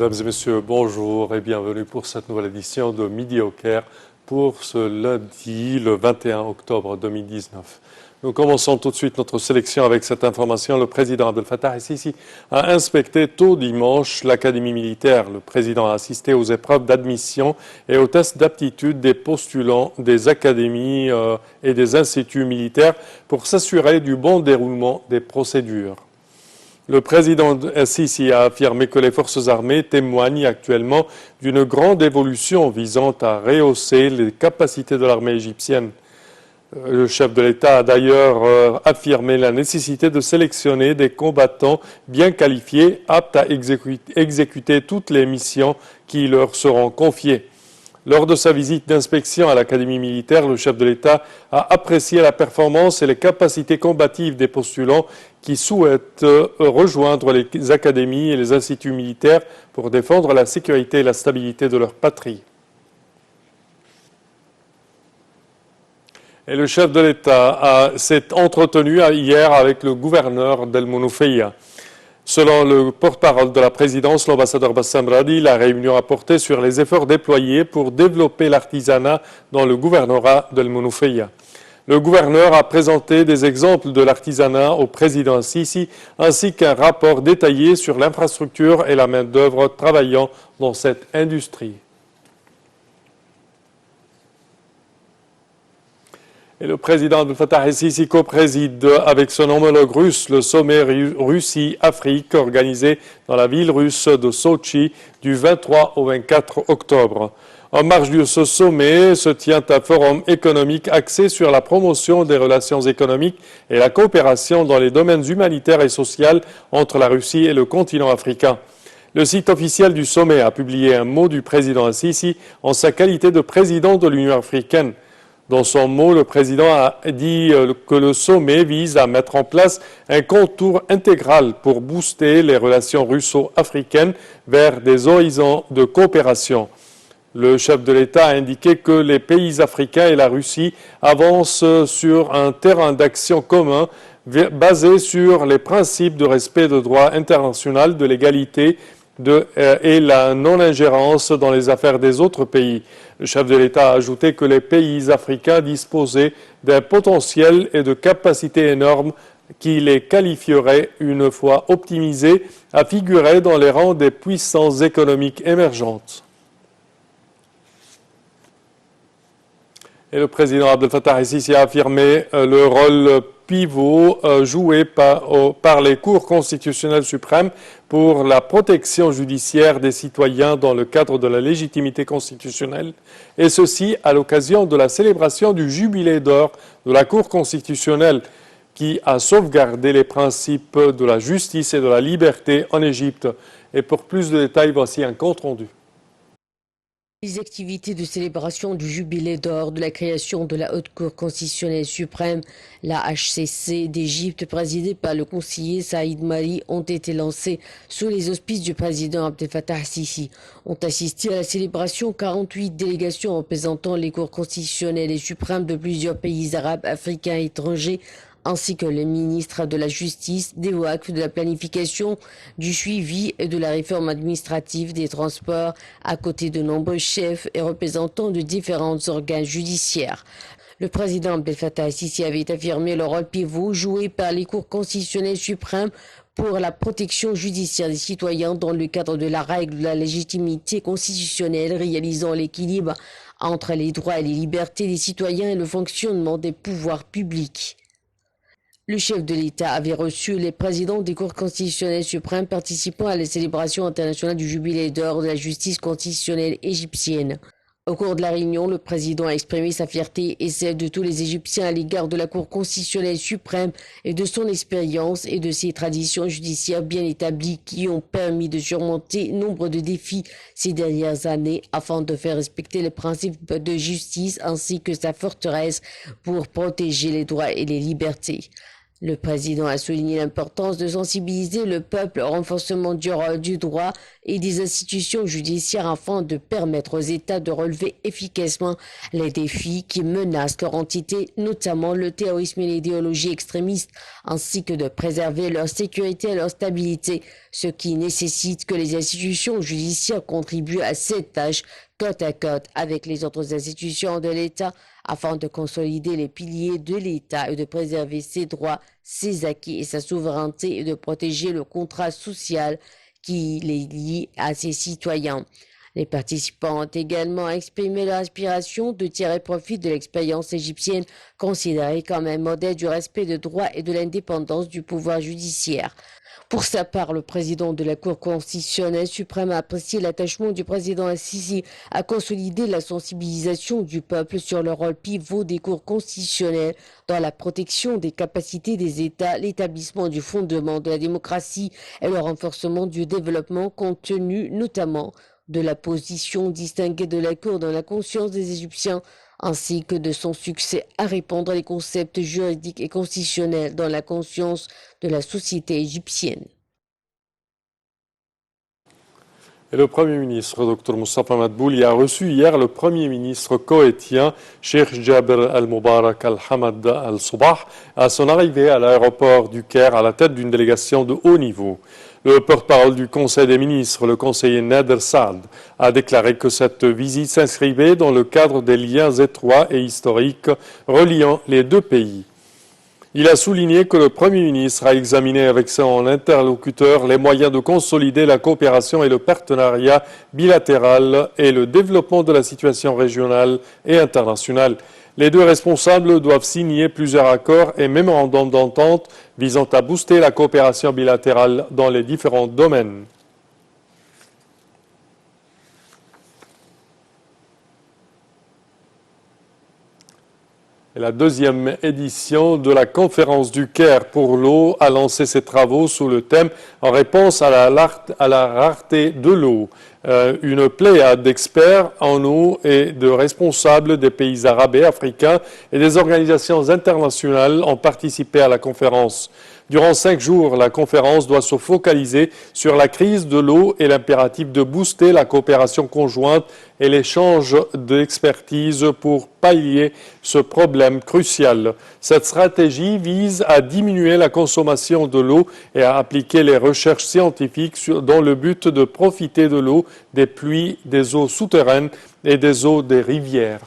Mesdames et messieurs, bonjour et bienvenue pour cette nouvelle édition de Midi au Caire pour ce lundi, le 21 octobre 2019. Nous commençons tout de suite notre sélection avec cette information. Le président Abdel Fattah el-Sisi a inspecté tôt dimanche l'académie militaire. Le président a assisté aux épreuves d'admission et aux tests d'aptitude des postulants des académies et des instituts militaires pour s'assurer du bon déroulement des procédures. Le président Sisi a affirmé que les forces armées témoignent actuellement d'une grande évolution visant à rehausser les capacités de l'armée égyptienne. Le chef de l'État a d'ailleurs affirmé la nécessité de sélectionner des combattants bien qualifiés, aptes à exécuter toutes les missions qui leur seront confiées. Lors de sa visite d'inspection à l'Académie militaire, le chef de l'État a apprécié la performance et les capacités combatives des postulants qui souhaitent rejoindre les académies et les instituts militaires pour défendre la sécurité et la stabilité de leur patrie. Et le chef de l'État s'est entretenu hier avec le gouverneur d'El Mounofia. Selon le porte-parole de la présidence, l'ambassadeur Bassam Radi, la réunion a porté sur les efforts déployés pour développer l'artisanat dans le gouvernorat d'El Mounofia. Le gouverneur a présenté des exemples de l'artisanat au président Sisi ainsi qu'un rapport détaillé sur l'infrastructure et la main-d'œuvre travaillant dans cette industrie. Et le président Abdel Fattah el-Sisi co-préside avec son homologue russe le sommet Russie-Afrique organisé dans la ville russe de Sochi du 23 au 24 octobre. En marge de ce sommet se tient un forum économique axé sur la promotion des relations économiques et la coopération dans les domaines humanitaires et sociaux entre la Russie et le continent africain. Le site officiel du sommet a publié un mot du président el-Sisi en sa qualité de président de l'Union africaine. Dans son mot, le président a dit que le sommet vise à mettre en place un contour intégral pour booster les relations russo-africaines vers des horizons de coopération. Le chef de l'État a indiqué que les pays africains et la Russie avancent sur un terrain d'action commun basé sur les principes de respect du droit international, de l'égalité et la non-ingérence dans les affaires des autres pays. Le chef de l'État a ajouté que les pays africains disposaient d'un potentiel et de capacités énormes qui les qualifieraient, une fois optimisés, à figurer dans les rangs des puissances économiques émergentes. Et le président Abdel Fattah el-Sisi a affirmé le rôle pivot joué par les cours constitutionnelles suprêmes pour la protection judiciaire des citoyens dans le cadre de la légitimité constitutionnelle, et ceci à l'occasion de la célébration du jubilé d'or de la Cour constitutionnelle qui a sauvegardé les principes de la justice et de la liberté en Égypte. Et pour plus de détails, voici un compte rendu. Les activités de célébration du jubilé d'or de la création de la Haute Cour constitutionnelle suprême, la HCC d'Égypte, présidée par le conseiller Saïd Mari, ont été lancées sous les auspices du président Abdel Fattah el-Sisi. Ont assisté à la célébration 48 délégations représentant les cours constitutionnelles et suprêmes de plusieurs pays arabes, africains et étrangers, ainsi que les ministres de la Justice, des WACF, de la planification, du suivi et de la réforme administrative des transports, à côté de nombreux chefs et représentants de différents organes judiciaires. Le président Abdel Fattah el-Sisi avait affirmé le rôle pivot joué par les cours constitutionnelles suprêmes pour la protection judiciaire des citoyens dans le cadre de la règle de la légitimité constitutionnelle réalisant l'équilibre entre les droits et les libertés des citoyens et le fonctionnement des pouvoirs publics. Le chef de l'État avait reçu les présidents des cours constitutionnelles suprêmes participant à la célébration internationale du jubilé d'or de la justice constitutionnelle égyptienne. Au cours de la réunion, le président a exprimé sa fierté et celle de tous les Égyptiens à l'égard de la Cour constitutionnelle suprême et de son expérience et de ses traditions judiciaires bien établies qui ont permis de surmonter nombre de défis ces dernières années afin de faire respecter les principes de justice ainsi que sa forteresse pour protéger les droits et les libertés. Le président a souligné l'importance de sensibiliser le peuple au renforcement du rôle du droit et des institutions judiciaires afin de permettre aux États de relever efficacement les défis qui menacent leur entité, notamment le terrorisme et l'idéologie extrémiste, ainsi que de préserver leur sécurité et leur stabilité, ce qui nécessite que les institutions judiciaires contribuent à cette tâche côte à côte avec les autres institutions de l'État afin de consolider les piliers de l'État et de préserver ses droits, ses acquis et sa souveraineté et de protéger le contrat social qui les lie à ses citoyens. Les participants ont également exprimé leur aspiration de tirer profit de l'expérience égyptienne considérée comme un modèle du respect des droits et de l'indépendance du pouvoir judiciaire. Pour sa part, le président de la Cour constitutionnelle suprême a apprécié l'attachement du président Al-Sisi à consolider la sensibilisation du peuple sur le rôle pivot des cours constitutionnelles dans la protection des capacités des États, l'établissement du fondement de la démocratie et le renforcement du développement compte tenu notamment de la position distinguée de la Cour dans la conscience des Égyptiens ainsi que de son succès à répandre les concepts juridiques et constitutionnels dans la conscience de la société égyptienne. Et le Premier ministre, Dr Moustapha Madbouli, a reçu hier le Premier ministre koweïtien, Cheikh Jaber Al-Mubarak Al-Hamad Al-Soubah, à son arrivée à l'aéroport du Caire à la tête d'une délégation de haut niveau. Le porte-parole du Conseil des ministres, le conseiller Nader Saad, a déclaré que cette visite s'inscrivait dans le cadre des liens étroits et historiques reliant les deux pays. Il a souligné que le Premier ministre a examiné avec son interlocuteur les moyens de consolider la coopération et le partenariat bilatéral et le développement de la situation régionale et internationale. Les deux responsables doivent signer plusieurs accords et mémorandums d'entente visant à booster la coopération bilatérale dans les différents domaines. La deuxième édition de la conférence du Caire pour l'eau a lancé ses travaux sous le thème « En réponse à la rareté de l'eau ». Une pléiade d'experts en eau et de responsables des pays arabes et africains et des organisations internationales ont participé à la conférence. Durant 5 jours, la conférence doit se focaliser sur la crise de l'eau et l'impératif de booster la coopération conjointe et l'échange d'expertise pour pallier ce problème crucial. Cette stratégie vise à diminuer la consommation de l'eau et à appliquer les recherches scientifiques dans le but de profiter de l'eau des pluies, des eaux souterraines et des eaux des rivières.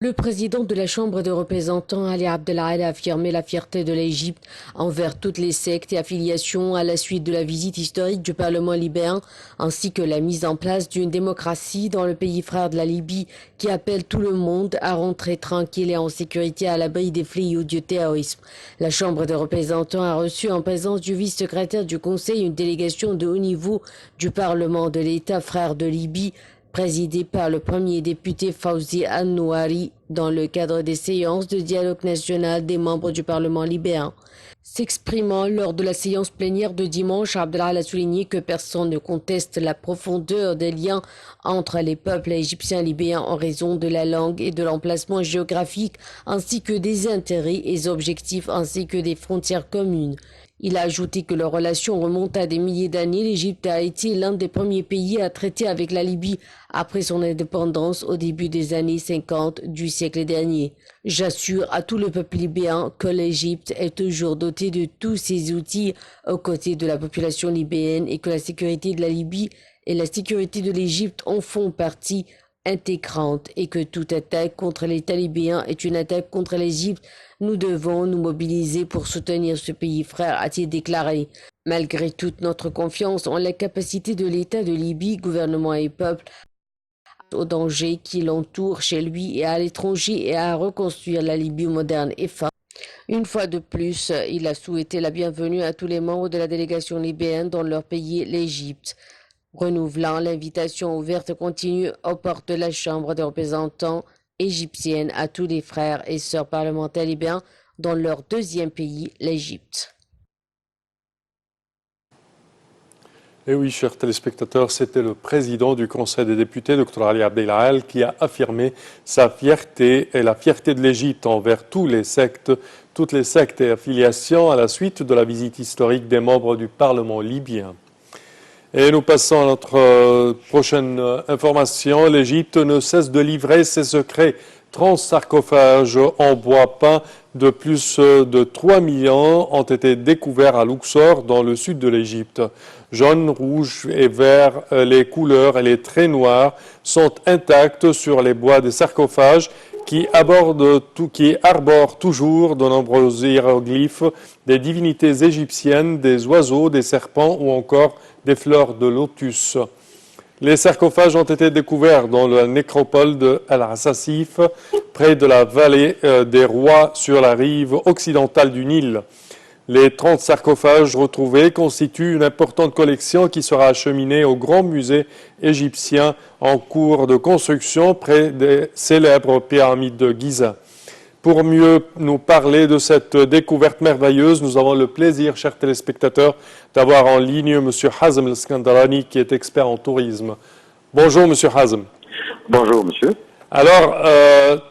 Le président de la Chambre des représentants, Ali Abdelal, a affirmé la fierté de l'Égypte envers toutes les sectes et affiliations à la suite de la visite historique du Parlement libyen, ainsi que la mise en place d'une démocratie dans le pays frère de la Libye qui appelle tout le monde à rentrer tranquille et en sécurité à l'abri des fléaux du terrorisme. La Chambre des représentants a reçu en présence du vice-secrétaire du Conseil une délégation de haut niveau du Parlement de l'État frère de Libye, présidé par le premier député Fawzi Al-Nouari dans le cadre des séances de dialogue national des membres du Parlement libyen. S'exprimant lors de la séance plénière de dimanche, Abdelal a souligné que personne ne conteste la profondeur des liens entre les peuples égyptiens et libyens en raison de la langue et de l'emplacement géographique, ainsi que des intérêts et objectifs, ainsi que des frontières communes. Il a ajouté que leurs relations remontent à des milliers d'années. L'Égypte a été l'un des premiers pays à traiter avec la Libye après son indépendance au début des années 50 du siècle dernier. J'assure à tout le peuple libyen que l'Égypte est toujours dotée de tous ses outils aux côtés de la population libyenne et que la sécurité de la Libye et la sécurité de l'Égypte en font partie intégrante et que toute attaque contre l'État libyen est une attaque contre l'Égypte. Nous devons nous mobiliser pour soutenir ce pays frère, a-t-il déclaré. Malgré toute notre confiance en la capacité de l'État de Libye, gouvernement et peuple, au danger qui l'entoure chez lui et à l'étranger et à reconstruire la Libye moderne et forte. Une fois de plus, il a souhaité la bienvenue à tous les membres de la délégation libyenne dans leur pays, l'Égypte, renouvelant l'invitation ouverte continue aux portes de la Chambre des représentants égyptienne à tous les frères et sœurs parlementaires libyens dans leur deuxième pays, l'Égypte. Et oui, chers téléspectateurs, c'était le président du Conseil des députés, Dr Ali Abdelal, qui a affirmé sa fierté et la fierté de l'Égypte envers toutes les sectes et affiliations à la suite de la visite historique des membres du Parlement libyen. Et nous passons à notre prochaine information. L'Égypte ne cesse de livrer ses secrets. 30 sarcophages en bois peint de plus de 3 millions ont été découverts à Luxor, dans le sud de l'Égypte. Jaune, rouge et vert, les couleurs et les traits noirs sont intacts sur les bois des sarcophages qui arborent toujours de nombreux hiéroglyphes, des divinités égyptiennes, des oiseaux, des serpents ou encore des fleurs de lotus. Les sarcophages ont été découverts dans la nécropole de Al-Asasif, près de la vallée des rois sur la rive occidentale du Nil. Les 30 sarcophages retrouvés constituent une importante collection qui sera acheminée au Grand Musée égyptien en cours de construction près des célèbres pyramides de Giza. Pour mieux nous parler de cette découverte merveilleuse, nous avons le plaisir, chers téléspectateurs, d'avoir en ligne M. Hazm El-Skandarani, qui est expert en tourisme. Bonjour, M. Hazm. Bonjour, monsieur. Alors,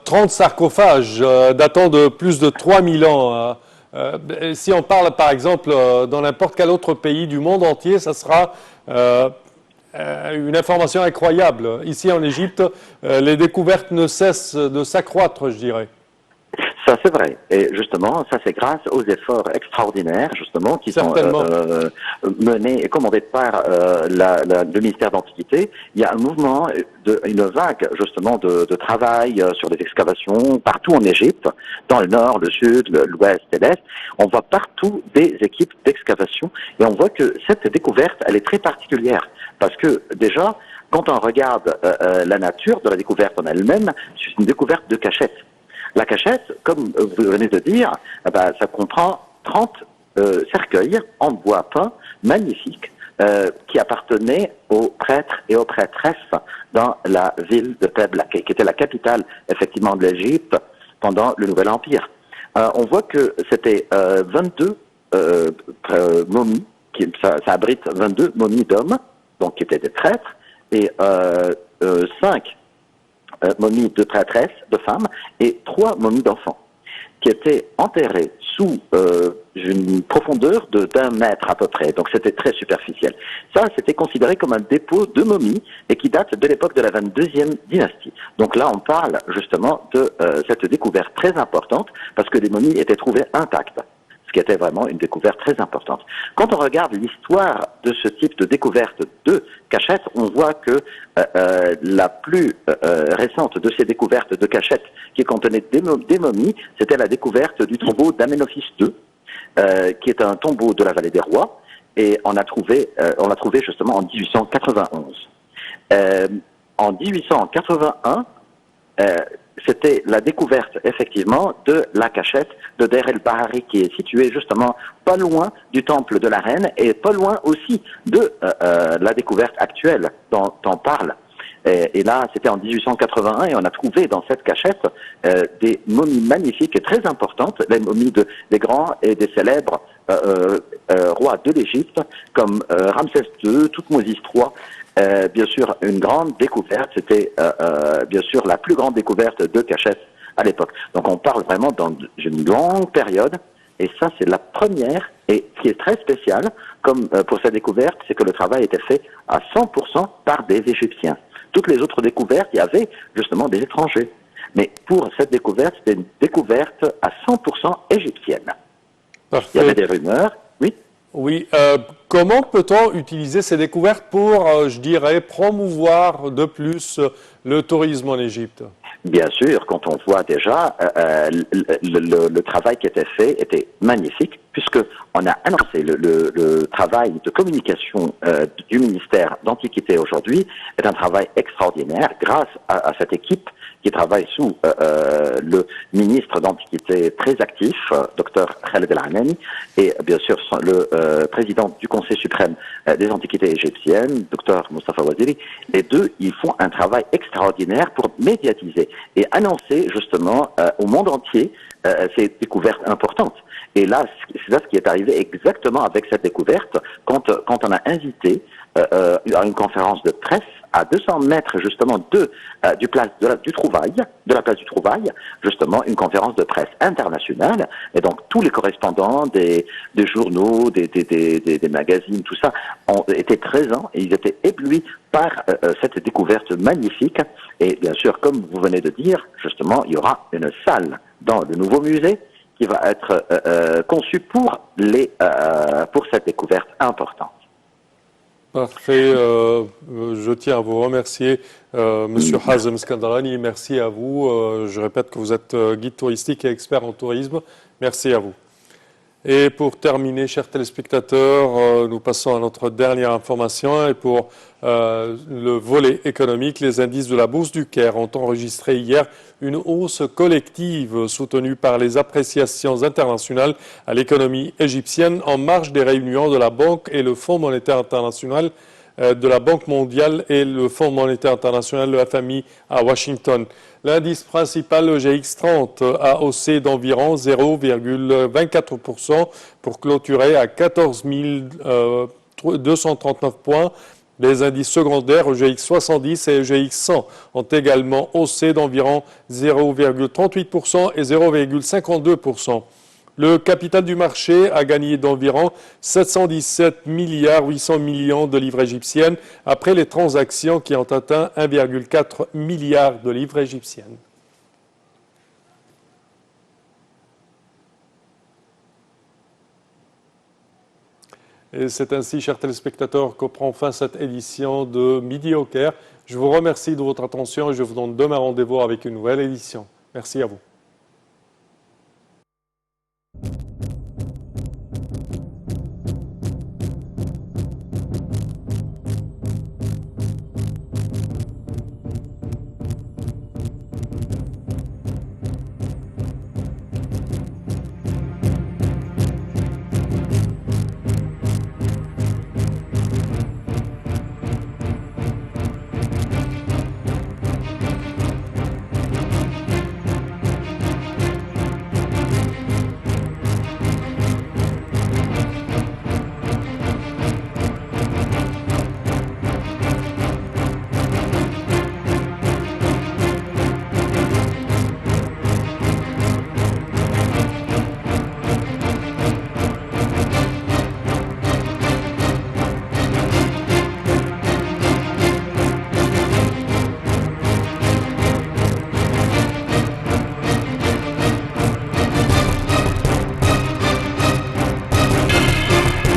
30 sarcophages datant de plus de 3000 ans. Si on parle, par exemple, dans n'importe quel autre pays du monde entier, ça sera une information incroyable. Ici, en Égypte, les découvertes ne cessent de s'accroître, je dirais. Ça, c'est vrai. Et justement, ça, c'est grâce aux efforts extraordinaires, justement, qui sont menés et commandés par le ministère d'Antiquité. Il y a un mouvement, une vague, justement, de travail sur des excavations partout en Égypte, dans le nord, le sud, l'ouest et l'est. On voit partout des équipes d'excavation et on voit que cette découverte, elle est très particulière. Parce que, déjà, quand on regarde la nature de la découverte en elle-même, c'est une découverte de cachette. La cachette, comme vous venez de dire, ça comprend 30 cercueils en bois peint magnifiques qui appartenaient aux prêtres et aux prêtresses dans la ville de Thèbes, qui était la capitale effectivement de l'Égypte pendant le Nouvel Empire. On voit que c'était 22 momies, ça abrite 22 momies d'hommes, donc qui étaient des prêtres, et 5 momies de prêtresses, de femmes, et 3 momies d'enfants, qui étaient enterrées sous une profondeur d'1 mètre à peu près. Donc c'était très superficiel. Ça, c'était considéré comme un dépôt de momies et qui date de l'époque de la 22e dynastie. Donc là, on parle justement de cette découverte très importante parce que les momies étaient trouvées intactes, ce qui était vraiment une découverte très importante. Quand on regarde l'histoire de ce type de découverte de cachettes, on voit que la plus récente de ces découvertes de cachettes qui contenaient des momies, c'était la découverte du tombeau d'Amenophis II, qui est un tombeau de la vallée des rois, et on l'a trouvé justement en 1891. En 1881, c'était la découverte, effectivement, de la cachette de Der el-Bahari, qui est située justement pas loin du temple de la reine et pas loin aussi de la découverte actuelle dont on parle. Et là, c'était en 1881 et on a trouvé dans cette cachette des momies magnifiques et très importantes, les momies des grands et des célèbres rois de l'Égypte, comme Ramsès II, Toutmosis III. Bien sûr, une grande découverte, c'était bien sûr la plus grande découverte de cachettes à l'époque. Donc on parle vraiment dans une longue période, et ça c'est la première, et ce qui est très spécial, comme pour cette découverte, c'est que le travail était fait à 100% par des Égyptiens. Toutes les autres découvertes, il y avait justement des étrangers. Mais pour cette découverte, c'était une découverte à 100% égyptienne. Parfait. Il y avait des rumeurs, oui. Oui, comment peut-on utiliser ces découvertes pour, je dirais, promouvoir de plus le tourisme en Égypte? Bien sûr, quand on voit déjà le travail qui était fait était magnifique, puisque on a annoncé le travail de communication du ministère d'Antiquité aujourd'hui est un travail extraordinaire grâce à cette équipe qui travaille sous le ministre d'Antiquité très actif, Dr Khaled El-Hanani, et bien sûr le président du Conseil suprême des Antiquités égyptiennes, Dr Mustafa Waziri. Les deux, ils font un travail extraordinaire pour médiatiser et annoncer justement au monde entier ces découvertes importantes. Et là, c'est là ce qui est arrivé exactement avec cette découverte, quand on a invité une conférence de presse à 200 mètres justement de la place du Trouvaille, justement une conférence de presse internationale, et donc tous les correspondants des journaux, des magazines, tout ça, ont été présents et ils étaient éblouis par cette découverte magnifique. Et bien sûr, comme vous venez de dire, justement, il y aura une salle dans le nouveau musée qui va être conçue pour cette découverte importante. Parfait. Je tiens à vous remercier, Monsieur Hazem Skandarani. Merci à vous. Je répète que vous êtes guide touristique et expert en tourisme. Merci à vous. Et pour terminer, chers téléspectateurs, nous passons à notre dernière information. Et pour le volet économique, les indices de la Bourse du Caire ont enregistré hier une hausse collective soutenue par les appréciations internationales à l'économie égyptienne en marge des réunions de la Banque et le Fonds monétaire international, de la Banque mondiale et le Fonds monétaire international, le FMI, à Washington. L'indice principal, le GX30, a haussé d'environ 0,24% pour clôturer à 14 239 points. Les indices secondaires, le GX70 et le GX100, ont également haussé d'environ 0,38% et 0,52%. Le capital du marché a gagné d'environ 717 milliards 800 millions de livres égyptiennes après les transactions qui ont atteint 1,4 milliard de livres égyptiennes. Et c'est ainsi, chers téléspectateurs, que prend fin cette édition de Midi au Caire. Je vous remercie de votre attention et je vous donne demain rendez-vous avec une nouvelle édition. Merci à vous.